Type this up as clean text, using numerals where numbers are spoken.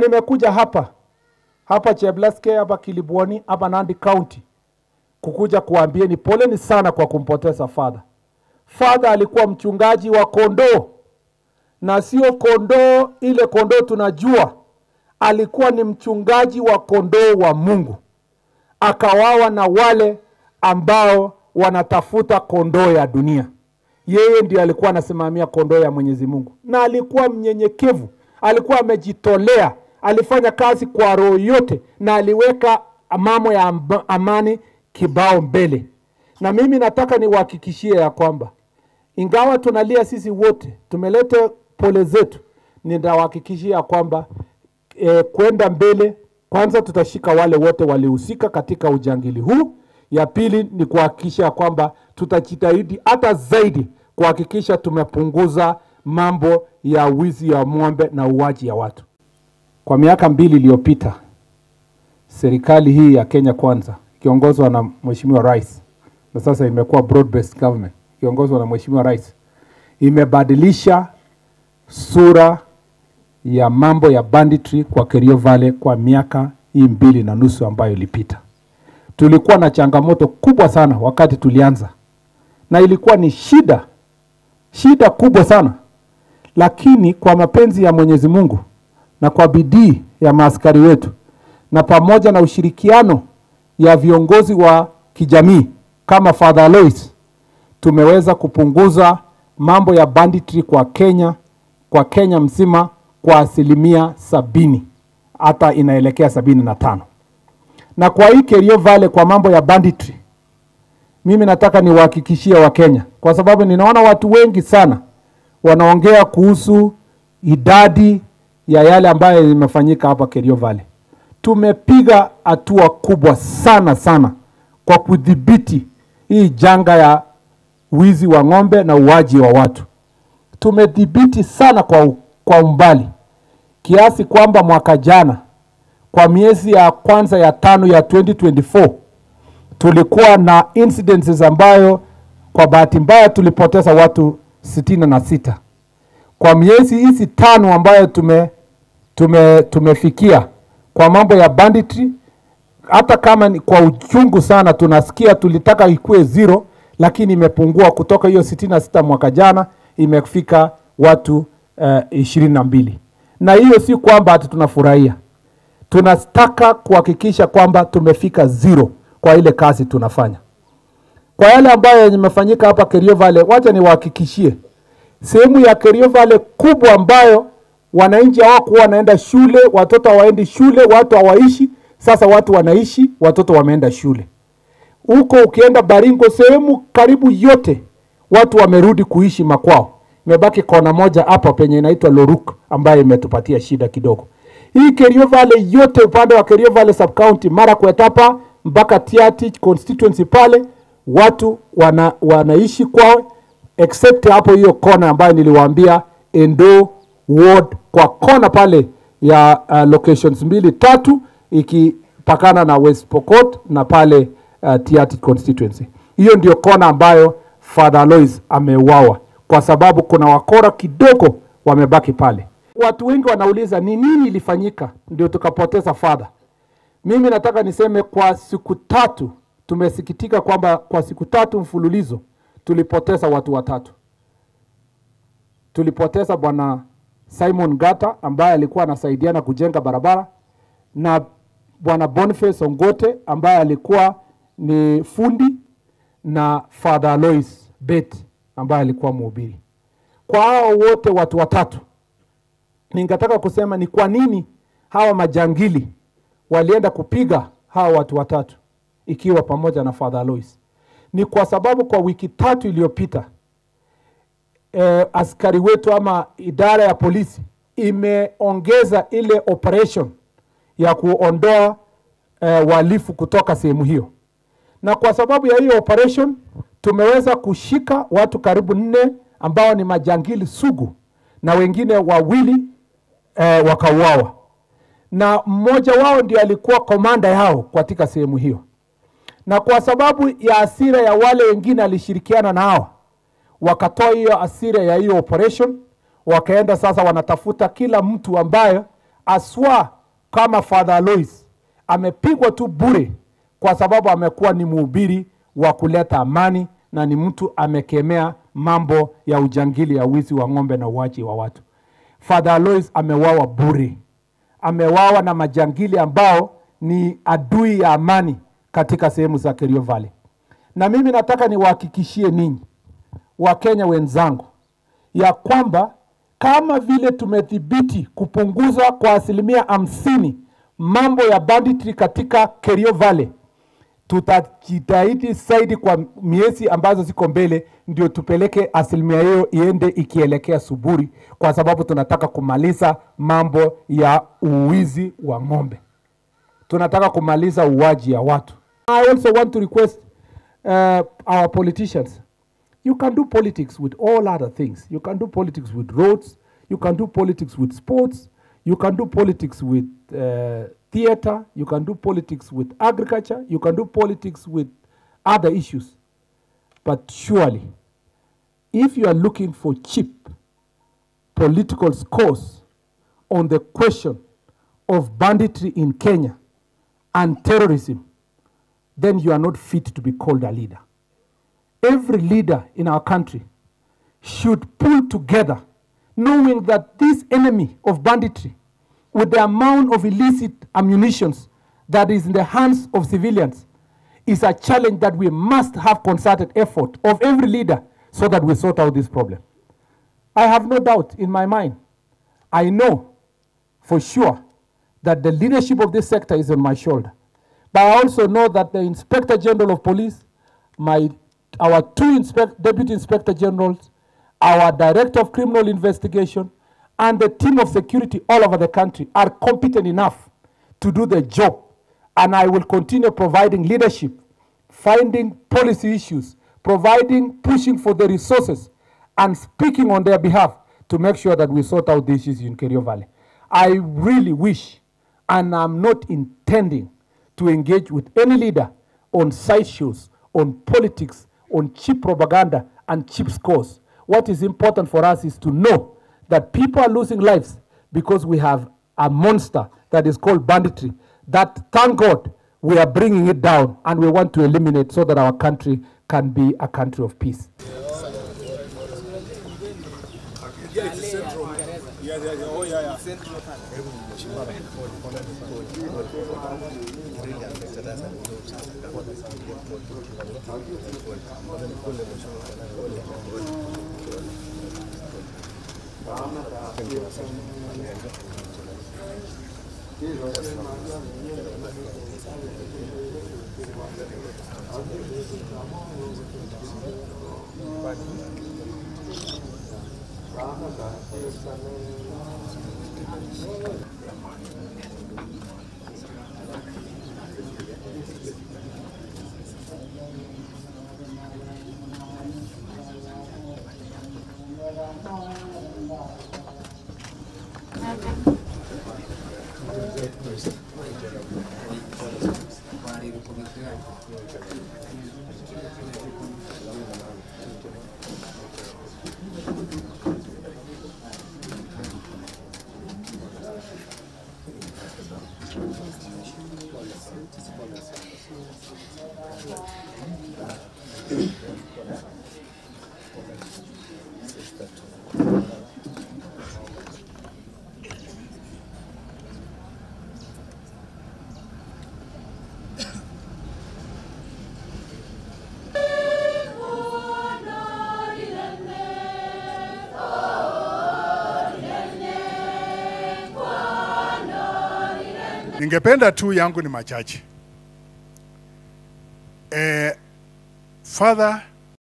Nimekuja hapa Cheblaske, hapa Kilibwoni, hapa Nandi County kukuja kuambieni poleni sana kwa kumpoteza father. Father alikuwa mchungaji wa kondoo, na sio kondoo ile kondoo tunajua. Alikuwa ni mchungaji wa kondoo wa Mungu. Akawawa na wale ambao wanatafuta kondoo ya dunia. Yeye ndiye alikuwa anasimamia kondoo ya Mwenyezi Mungu. Na alikuwa mnyenyekevu, alikuwa amejitolea, alifanya kazi kwa roho yote, na aliweka mambo ya amani kibao mbele. Na mimi nataka niwahakikishie ya kwamba ingawa tunalia sisi wote, tumeleta pole zetu, nitawahakikishia kwamba kwenda mbele, kwanza tutashika wale wote walihusika katika ujangili huu. Ya pili ni kuhakikisha kwamba tutajitahidi hata zaidi kuhakikisha tumepunguza mambo ya wizi ya ng'ombe na uwaji ya watu. Kwa miaka 2 iliyopita, serikali hii ya Kenya Kwanza kiongozwa na Mheshimiwa Rais, na sasa imekuwa broad based government kiongozwa na Mheshimiwa Rais, imebadilisha sura ya mambo ya banditry kwa Kerio Valley kwa miaka 2.5 ambayo ilipita. Tulikuwa na changamoto kubwa sana wakati tulianza, na ilikuwa ni shida kubwa sana, lakini kwa mapenzi ya Mwenyezi Mungu na kwa bidii ya maaskari wetu na pamoja na ushirikiano ya viongozi wa kijamii kama Father Alois, tumeweza kupunguza mambo ya banditry kwa Kenya mzima kwa 70%, hata inaelekea 75%. Na kwa hii Kerio Valley kwa mambo ya banditry, mimi nataka niwahakikishie wa Kenya, kwa sababu ninaona watu wengi sana wanaongea kuhusu idadi ya yale ambayo imefanyika hapa Kerio Valley. Tumepiga hatua kubwa sana kwa kudhibiti hii janga ya wizi wa ng'ombe na uwaji wa watu. Tumedhibiti sana kwa umbali, kiasi kwamba mwaka jana kwa miezi ya kwanza ya 5 ya 2024 tulikuwa na incidences ambayo kwa bahati mbaya tulipoteza watu 66. Kwa miezi hizi 5 ambayo tumefikia kwa mambo ya banditry, hata kama ni kwa uchungu sana tunasikia tulitaka ikue 0, lakini imepungua kutoka hiyo 66 mwaka jana imefika watu 22. Na hiyo si kwamba ati tunafurahia. Tunataka kuhakikisha kwamba tumefika 0 kwa ile kazi tunafanya. Kwa yale ambayo yamefanyika hapa Kerio Valley, wacha niwahakikishie, sehemu ya Kerio Valley kubwa ambayo wananchi hawakuwa wanaenda shule, watoto hawaendi shule, watu hawaishi, sasa watu wanaishi, watoto wameenda shule. Huko ukienda Baringo, sehemu karibu yote watu wamerudi kuishi makwao. Imebaki kona moja hapa penye inaitwa Loruk ambayo imetupatia shida kidogo. Hii Kerio Valley yote, upande wa Kerio Valley sub county, Marakwet hapa mpaka Tiatich constituency pale, watu wanaishi kwao, except hapo hiyo kona ambayo niliwaambia Endo ward, kwa kona pale ya locations 2-3 ikipakana na West Pokot na pale Tiatich constituency. Hiyo ndio kona ambayo Father Alois ameuawa, kwa sababu kuna wakora kidogo wamebaki pale. Watu wengi wanauliza ni nini ilifanyika ndio tukapoteza father. Mimi nataka niseme kwa siku 3 tumesikitika kwamba kwa siku 3 mfululizo tulipoteza watu 3. Tulipoteza bwana Simon Gata ambaye alikuwa anasaidiana kujenga barabara, na bwana Boniface Ongote ambaye alikuwa ni fundi, na Father Alois Bet ambaye alikuwa mhubiri. Kwa hao wote watu 3, ningetaka kusema ni kwa nini hawa majangili walienda kupiga hawa watu 3 ikiwa pamoja na Father Alois. Ni kwa sababu kwa wiki 3 iliyopita askari wetu ama idara ya polisi imeongeza ile operation ya kuondoa wahalifu kutoka sehemu hiyo. Na kwa sababu ya hiyo operation tumeweza kushika watu karibu 4 ambao ni majangili sugu, na wengine 2 wakauawa. Na mmoja wao ndio alikuwa komanda yao katika sehemu hiyo. Na kwa sababu ya hasira ya wale wengine alishirikiana na hao, wakatoa hiyo hasira ya hiyo operation, wakaenda sasa wanatafuta kila mtu ambaye aswa kama Father Alois amepigwa tu bure kwa sababu amekuwa ni mhubiri wa kuleta amani na ni mtu amekemea mambo ya ujangili ya wizi wa ng'ombe na uaji wa watu. Father Alois amewawa bure. Amewawa na majangili ambao ni adui ya amani katika sehemu za Kerio Valley. Na mimi nataka niwahakikishie ninyi Wakenya wenzangu ya kwamba kama vile tumedhibiti kupunguza kwa 50% mambo ya banditry katika Kerio Valley, tutajitahidi zaidi kwa miezi ambazo ziko mbele ndio tupeleke asilimia hiyo iende ikielekea suburi, kwa sababu tunataka kumaliza mambo ya uwizi wa ng'ombe. Tunataka kumaliza uwaji ya watu. I also want to request our politicians, you can do politics with all other things. You can do politics with roads, you can do politics with sports, you can do politics with theater, you can do politics with agriculture, you can do politics with other issues. But surely, if you are looking for cheap political scores on the question of banditry in Kenya and terrorism, then you are not fit to be called a leader. Every leader in our country should pull together, knowing that this enemy of banditry, with the amount of illicit ammunitions that is in the hands of civilians, is a challenge that we must have concerted effort of every leader so that we sort out this problem. I have no doubt in my mind. I know for sure that the leadership of this sector is on my shoulder. But I also know that the Inspector General of Police, our two Deputy Inspector Generals, our Director of Criminal Investigation, and the team of security all over the country are competent enough to do the job. And I will continue providing leadership, finding policy issues, pushing for the resources, and speaking on their behalf to make sure that we sort out these issues in Kerio Valley. I really wish, and I'm not intending to engage with any leader on sideshows, on politics, on cheap propaganda and cheap scores. What is important for us is to know that people are losing lives because we have a monster that is called banditry, that, thank God, we are bringing it down and we want to eliminate so that our country can be a country of peace. Ningependa tu yangu ni machache. Father